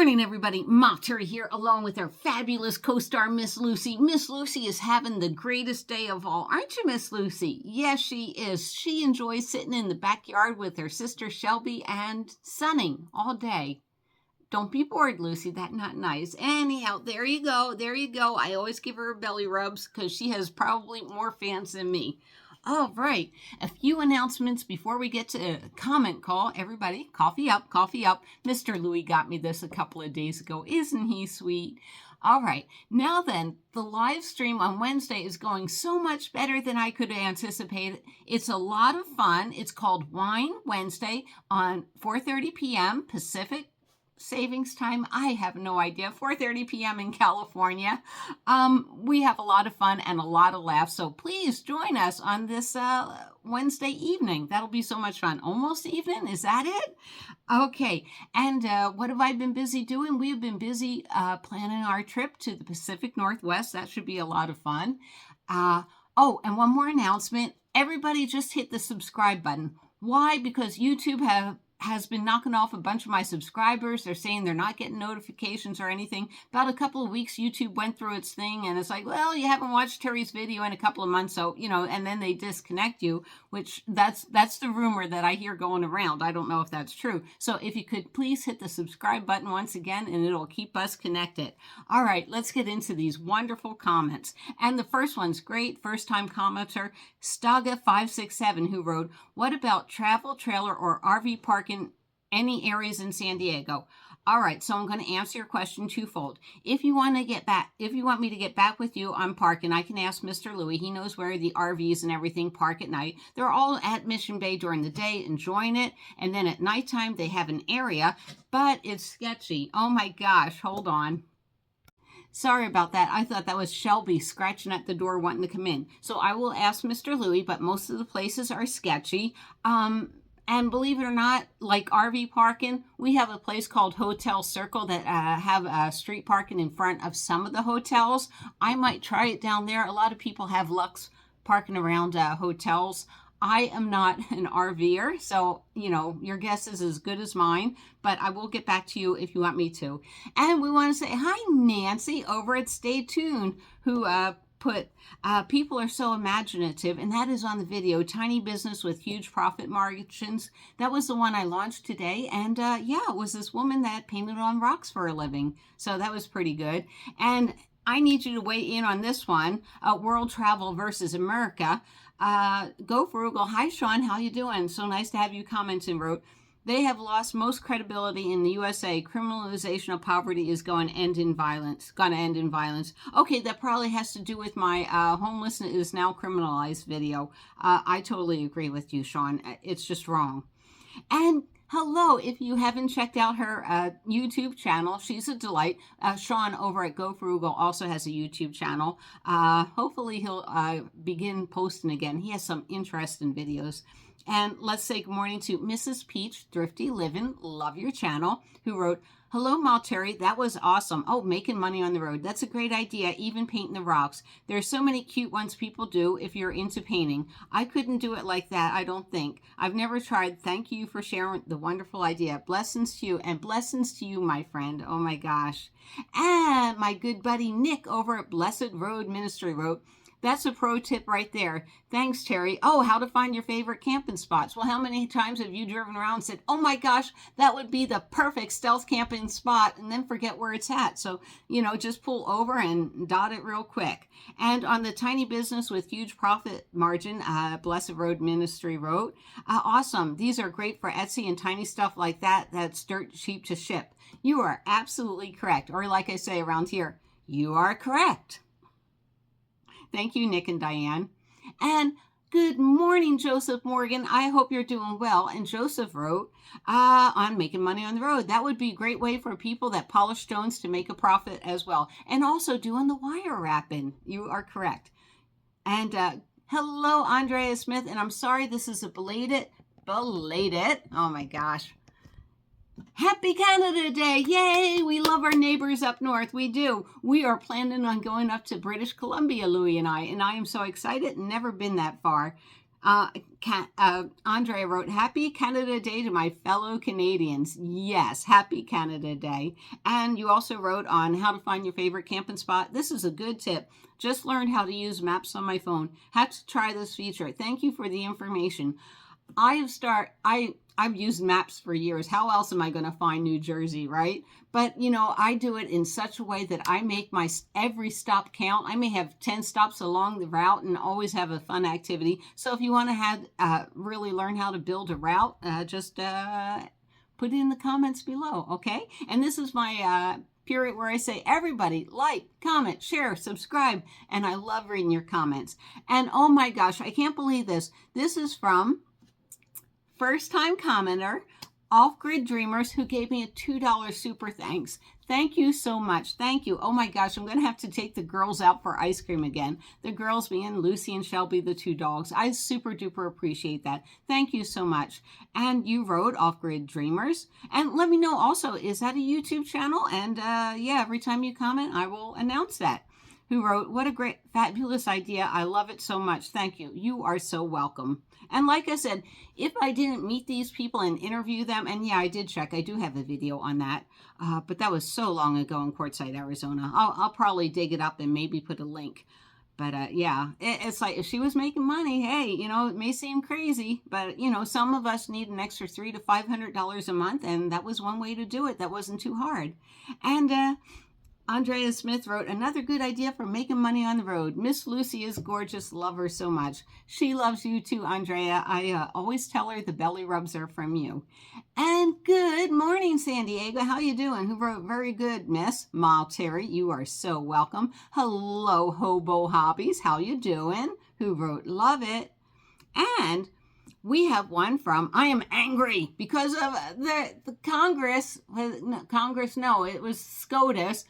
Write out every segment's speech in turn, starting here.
morning, everybody. Ma Terry here, along with our fabulous co-star, Miss Lucy. Miss Lucy is having the greatest day of all. Aren't you, Miss Lucy? Yes, she is. She enjoys sitting in the backyard with her sister Shelby and sunning all day. Don't be bored, Lucy. That's not nice. Anyhow, there you go. There you go. I always give her belly rubs because she has probably more fans than me. All right. A few announcements before we get to comment call. Everybody, coffee up, coffee up. Mr. Louie got me this a couple of days ago. Isn't he sweet? All right. Now then, the live stream on Wednesday is going so much better than I could anticipate. It's a lot of fun. It's called Wine Wednesday on 4:30 p.m. Pacific Savings Time. I have no idea. 4:30 p.m. in California. We have a lot of fun and a lot of laughs. So please join us on this Wednesday evening. That'll be so much fun. Almost evening. Is that it? Okay. And what have I been busy doing? We've been busy planning our trip to the Pacific Northwest. That should be a lot of fun. Oh, and one more announcement. Everybody just hit the subscribe button. Why? Because YouTube has been knocking off a bunch of my subscribers. They're saying they're not getting notifications or anything. About a couple of weeks, YouTube went through its thing, and it's like, well, you haven't watched Terry's video in a couple of months, so, and then they disconnect you, which that's the rumor that I hear going around. I don't know if that's true. So if you could please hit the subscribe button once again, and it'll keep us connected. All right, let's get into these wonderful comments. And the first one's great. First-time commenter, Staga567, who wrote, what about travel, trailer, or RV park in any areas in San Diego? All right, so I'm going to answer your question twofold. If you want me to get back with you on parking, I can ask Mr. Louie. He knows where the RVs and everything park at night. They're all at Mission Bay during the day enjoying it, and then at nighttime they have an area, but it's sketchy. Oh my gosh, hold on. Sorry about that. I thought that was Shelby scratching at the door wanting to come in. So I will ask Mr. Louie, but most of the places are sketchy. And believe it or not, like RV parking, we have a place called Hotel Circle that have street parking in front of some of the hotels. I might try it down there. A lot of people have Lux parking around hotels. I am not an RVer, so, your guess is as good as mine, but I will get back to you if you want me to. And we want to say hi, Nancy, over at Stay Tuned, who put, people are so imaginative, and that is on the video, Tiny Business with Huge Profit Margins. That was the one I launched today, and yeah, it was this woman that painted on rocks for a living, so that was pretty good. And I need you to weigh in on this one, World Travel versus America. Go Frugal. Hi, Sean. How you doing? So nice to have you comment and wrote, they have lost most credibility in the USA. Criminalization of poverty is going to end in violence. Okay, that probably has to do with my homelessness is now criminalized video. I totally agree with you, Sean. It's just wrong. And hello, if you haven't checked out her YouTube channel, she's a delight. Sean over at Go Frugal also has a YouTube channel. Hopefully he'll begin posting again. He has some interesting videos. And let's say good morning to Mrs. Peach, Thrifty Living, love your channel, who wrote, hello, Malterry, that was awesome. Oh, making money on the road. That's a great idea, even painting the rocks. There's so many cute ones people do if you're into painting. I couldn't do it like that, I don't think. I've never tried. Thank you for sharing the wonderful idea. Blessings to you, and blessings to you, my friend. Oh my gosh. And my good buddy Nick over at Blessed Road Ministry wrote, that's a pro tip right there. Thanks, Terry. Oh, how to find your favorite camping spots. Well, how many times have you driven around and said, oh my gosh, that would be the perfect stealth camping spot, and then forget where it's at. So, just pull over and dot it real quick. And on the Tiny Business with Huge Profit Margin, Blessed Road Ministry wrote, awesome. These are great for Etsy and tiny stuff like that. That's dirt cheap to ship. You are absolutely correct. Or like I say around here, you are correct. Thank you, Nick and Diane. And good morning, Joseph Morgan. I hope you're doing well. And Joseph wrote, on making money on the road. That would be a great way for people that polish stones to make a profit as well. And also doing the wire wrapping. You are correct. And hello, Andrea Smith. And I'm sorry this is a belated, oh my gosh. Happy Canada Day! Yay! We love our neighbors up north. We do. We are planning on going up to British Columbia, Louie and I am so excited. Never been that far. Andrea wrote, Happy Canada Day to my fellow Canadians. Yes, happy Canada Day. And you also wrote on how to find your favorite camping spot. This is a good tip. Just learned how to use maps on my phone. Had to try this feature. Thank you for the information. I've used maps for years. How else am I going to find New Jersey, right? But, I do it in such a way that I make my every stop count. I may have 10 stops along the route and always have a fun activity. So if you want to really learn how to build a route, just put it in the comments below, okay? And this is my period where I say, everybody, like, comment, share, subscribe, and I love reading your comments. And oh my gosh, I can't believe this. This is from first-time commenter, Off-Grid Dreamers, who gave me a $2 super thanks. Thank you so much. Thank you. Oh my gosh, I'm going to have to take the girls out for ice cream again. The girls being Lucy and Shelby, the two dogs. I super duper appreciate that. Thank you so much. And you wrote Off-Grid Dreamers. And let me know also, is that a YouTube channel? And yeah, every time you comment, I will announce that. Who wrote, what a great, fabulous idea. I love it so much. Thank you. You are so welcome. And like I said, if I didn't meet these people and interview them, and yeah, I did check. I do have a video on that. But that was so long ago in Quartzsite, Arizona. I'll probably dig it up and maybe put a link. But yeah, it's like if she was making money, hey, it may seem crazy, but some of us need an extra $300 to $500 a month, and that was one way to do it. That wasn't too hard. And Andrea Smith wrote, another good idea for making money on the road. Miss Lucy is gorgeous. Love her so much. She loves you too, Andrea. I always tell her the belly rubs are from you. And good morning, San Diego. How you doing? Who wrote, very good, Miss Ma Terry. You are so welcome. Hello, Hobo Hobbies. How you doing? Who wrote, love it. And we have one from, I am angry because of the Congress, it was SCOTUS,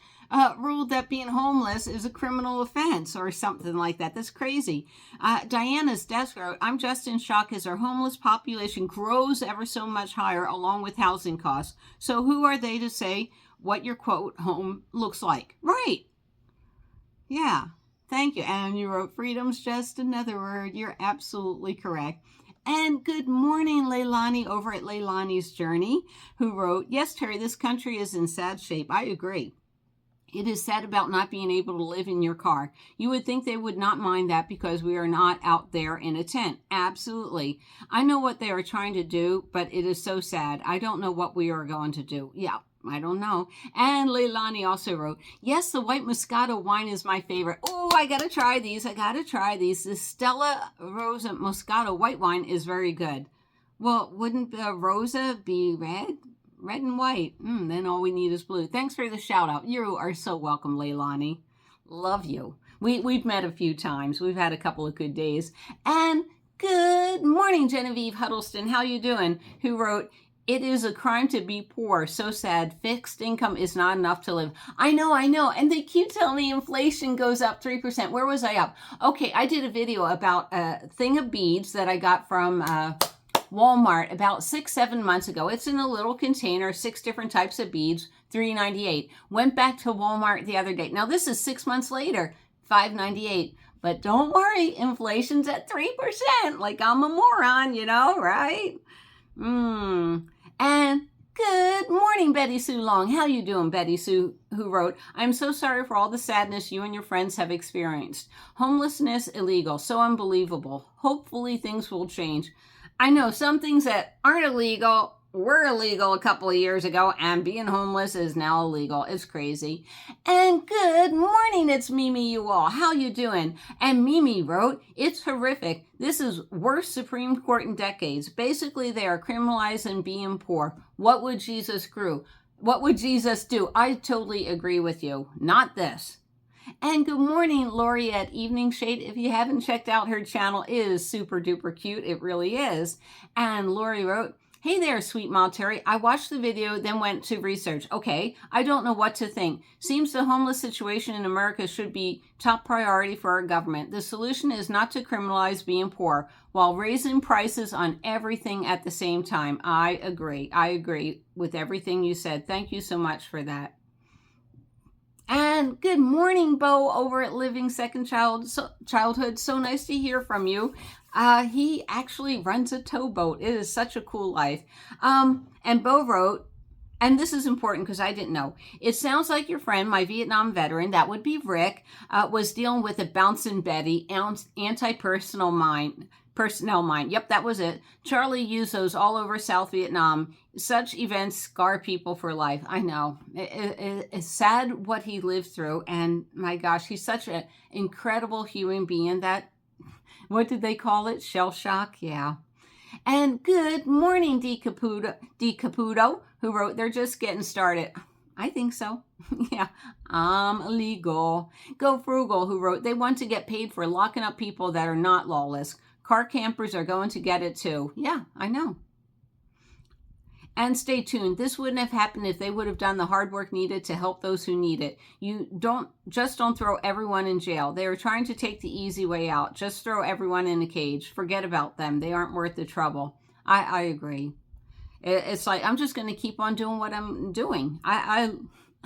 ruled that being homeless is a criminal offense or something like that. That's crazy. Diana's desk wrote, I'm just in shock as our homeless population grows ever so much higher along with housing costs. So who are they to say what your quote home looks like? Right. Yeah. Thank you. And you wrote, freedom's just another word. You're absolutely correct. And good morning, Leilani over at Leilani's Journey, who wrote, yes, Terry, this country is in sad shape. I agree. It is sad about not being able to live in your car. You would think they would not mind that because we are not out there in a tent. Absolutely. I know what they are trying to do, but it is so sad. I don't know what we are going to do. Yeah. I don't know. And Leilani also wrote, yes, the white Moscato wine is my favorite. Oh, I got to try these. The Stella Rosa Moscato white wine is very good. Well, wouldn't Rosa be red? Red and white. Then all we need is blue. Thanks for the shout out. You are so welcome, Leilani. Love you. We've met a few times. We've had a couple of good days. And good morning, Genevieve Huddleston. How you doing? Who wrote, it is a crime to be poor. So sad. Fixed income is not enough to live. I know. And they keep telling me inflation goes up 3%. Where was I up? Okay, I did a video about a thing of beads that I got from Walmart about 6-7 months ago. It's in a little container, 6 different types of beads, $3.98. Went back to Walmart the other day. Now this is 6 months later, $5.98. But don't worry, inflation's at 3%. Like I'm a moron, right? And good morning, Betty Sue Long. How you doing, Betty Sue, who wrote, I'm so sorry for all the sadness you and your friends have experienced. Homelessness illegal, so unbelievable. Hopefully things will change. I know some things that aren't illegal were illegal a couple of years ago, and being homeless is now illegal. It's crazy. And good morning, it's Mimi you all. How you doing? And Mimi wrote, it's horrific. This is worst Supreme Court in decades. Basically, they are criminalizing being poor. What would Jesus do? I totally agree with you. Not this. And good morning, Lori at Evening Shade. If you haven't checked out her channel, it is super duper cute. It really is. And Lori wrote, hey there, sweet Ma Terry. I watched the video, then went to research. Okay, I don't know what to think. Seems the homeless situation in America should be top priority for our government. The solution is not to criminalize being poor while raising prices on everything at the same time. I agree. I agree with everything you said. Thank you so much for that. And good morning, Bo, over at Living Second Childhood. So nice to hear from you. He actually runs a towboat. It is such a cool life. And Bo wrote, and this is important because I didn't know. It sounds like your friend, my Vietnam veteran, that would be Rick, was dealing with a bouncing Betty, anti-personnel mind. Personnel mind. Yep, that was it. Charlie used those all over South Vietnam. Such events scar people for life. I know. It's sad what he lived through. And my gosh, he's such an incredible human being that, what did they call it? Shell shock? Yeah. And good morning, D. Caputo, who wrote, they're just getting started. I think so. Yeah, I'm illegal. Go Frugal, who wrote, they want to get paid for locking up people that are not lawless. Car campers are going to get it too. Yeah, I know. And stay tuned. This wouldn't have happened if they would have done the hard work needed to help those who need it. You don't throw everyone in jail. They are trying to take the easy way out. Just throw everyone in a cage. Forget about them. They aren't worth the trouble. I agree. It's like, I'm just going to keep on doing what I'm doing.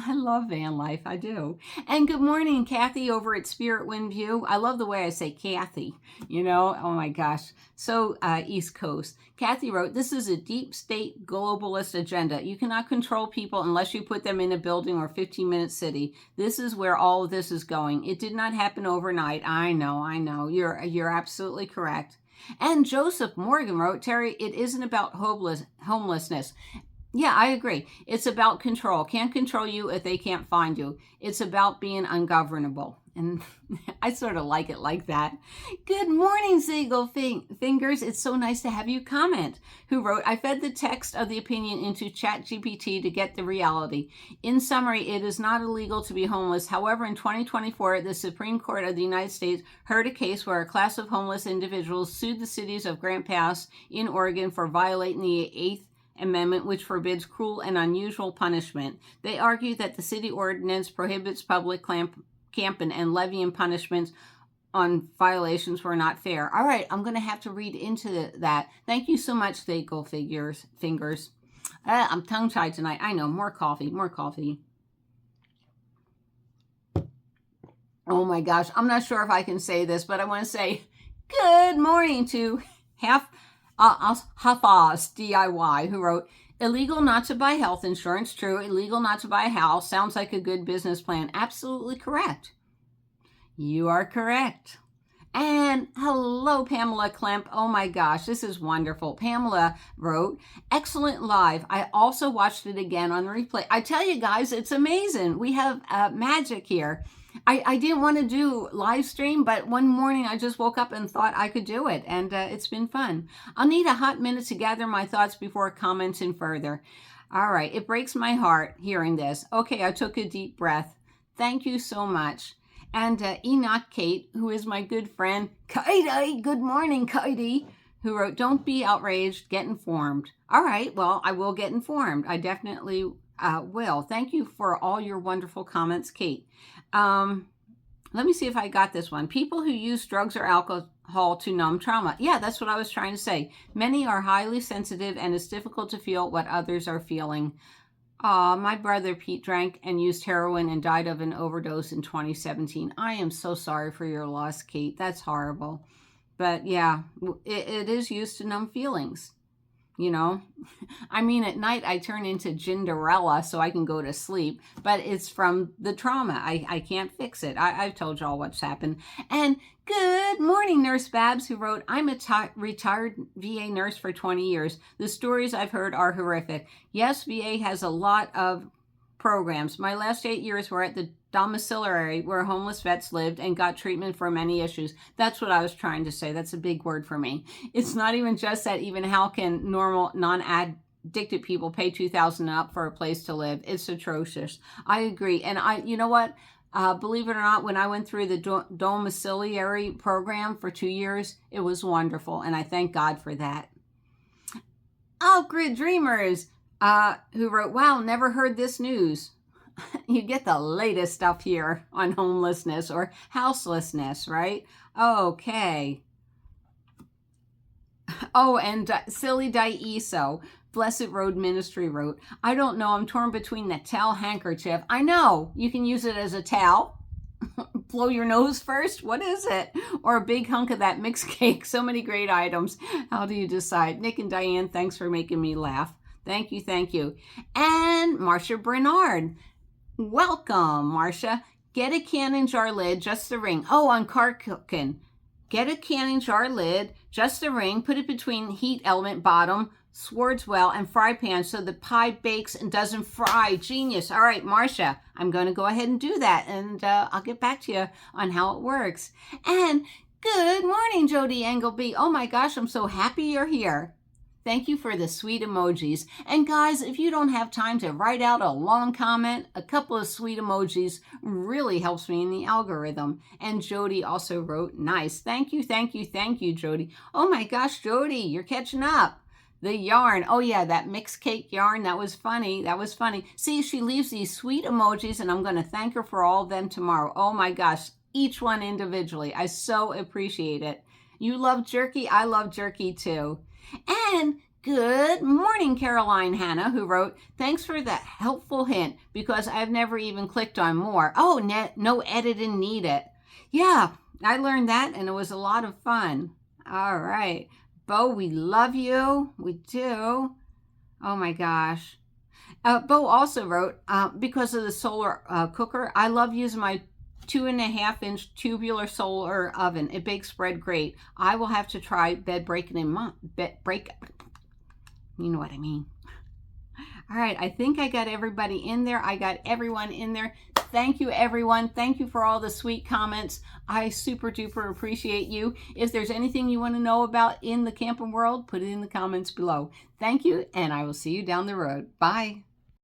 I love van life. I do. And good morning, Kathy over at Spirit Wind View. I love the way I say Kathy, oh my gosh. So East Coast. Kathy wrote, this is a deep state globalist agenda. You cannot control people unless you put them in a building or 15-minute city. This is where all of this is going. It did not happen overnight. I know. You're absolutely correct. And Joseph Morgan wrote, Terry, it isn't about homelessness. Yeah, I agree. It's about control. Can't control you if they can't find you. It's about being ungovernable. And I sort of like it like that. Good morning, Ziegel Fingers. It's so nice to have you comment. Who wrote, I fed the text of the opinion into ChatGPT to get the reality. In summary, it is not illegal to be homeless. However, in 2024, the Supreme Court of the United States heard a case where a class of homeless individuals sued the cities of Grant Pass in Oregon for violating the 8th Amendment, which forbids cruel and unusual punishment. They argue that the city ordinance prohibits public camping and levying punishments on violations were not fair. All right, I'm going to have to read into that. Thank you so much, Staple Fingers. I'm tongue-tied tonight. I know, more coffee. Oh my gosh, I'm not sure if I can say this, but I want to say good morning to Hafaz DIY, who wrote, illegal not to buy health insurance. True. Illegal not to buy a house. Sounds like a good business plan. Absolutely correct. You are correct. And hello, Pamela Klemp. Oh my gosh, this is wonderful. Pamela wrote, excellent live. I also watched it again on the replay. I tell you guys, it's amazing. We have magic here. I didn't want to do live stream, but one morning I just woke up and thought I could do it, and it's been fun. I'll need a hot minute to gather my thoughts before commenting further. All right, it breaks my heart hearing this. Okay, I took a deep breath. Thank you so much. And Enoch Kate, who is my good friend, Katie, good morning, Katie, who wrote, don't be outraged, get informed. All right, well, I will get informed. I definitely will. Thank you for all your wonderful comments, Kate. Let me see if I got this one. People who use drugs or alcohol to numb trauma. Yeah, that's what I was trying to say. Many are highly sensitive and it's difficult to feel what others are feeling. My brother Pete drank and used heroin and died of an overdose in 2017. I am so sorry for your loss, Kate. That's horrible. But yeah, it is used to numb feelings. I mean, at night I turn into Ginderella so I can go to sleep, but it's from the trauma. I can't fix it. I've told y'all what's happened. And good morning, Nurse Babs, who wrote, I'm a retired VA nurse for 20 years. The stories I've heard are horrific. Yes, VA has a lot of programs. My last 8 years were at the domiciliary where homeless vets lived and got treatment for many issues. That's what I was trying to say. That's a big word for me. It's not even just that. Even how can normal non-addicted people pay $2,000 up for a place to live? It's atrocious. I agree. And you know what? Believe it or not, when I went through the domiciliary program for 2 years, it was wonderful. And I thank God for that. Grid Dreamers, who wrote, wow, never heard this news. You get the latest stuff here on homelessness or houselessness, right? Okay. Oh, and Silly Daiso, Blessed Road Ministry wrote, I don't know, I'm torn between the towel handkerchief. I know, you can use it as a towel, blow your nose first? What is it? Or a big hunk of that mixed cake? So many great items. How do you decide? Nick and Diane, thanks for making me laugh. Thank you, thank you. And Marcia Bernard. Welcome, Marcia. Get a canning jar lid, just a ring. Oh, on car cooking. Get a canning jar lid, just a ring, put it between heat element bottom, swords well, and fry pan so the pie bakes and doesn't fry. Genius. All right, Marcia, I'm going to go ahead and do that, and I'll get back to you on how it works. And good morning, Jody Engelby. Oh my gosh, I'm so happy you're here. Thank you for the sweet emojis. And guys, if you don't have time to write out a long comment, a couple of sweet emojis really helps me in the algorithm. And Jody also wrote, nice. Thank you, thank you, thank you, Jody. Oh my gosh, Jody, you're catching up. The yarn. Oh yeah, that mixed cake yarn. That was funny. That was funny. See, she leaves these sweet emojis, and I'm going to thank her for all of them tomorrow. Oh my gosh, each one individually. I so appreciate it. You love jerky? I love jerky too. And good morning, Caroline Hannah, who wrote, thanks for that helpful hint because I've never even clicked on more. Oh, no editing needed. Yeah, I learned that and it was a lot of fun. All right. Bo, we love you. We do. Oh my gosh. Bo also wrote, because of the solar cooker, I love using my 2.5-inch tubular solar oven. It bakes bread great. I will have to try you know what I mean. All right, I think I got everybody in there. I got everyone in there. Thank you, everyone. Thank you for all the sweet comments. I super duper appreciate you. If there's anything you want to know about in the camping world, put it in the comments below. Thank you, and I will see you down the road. Bye.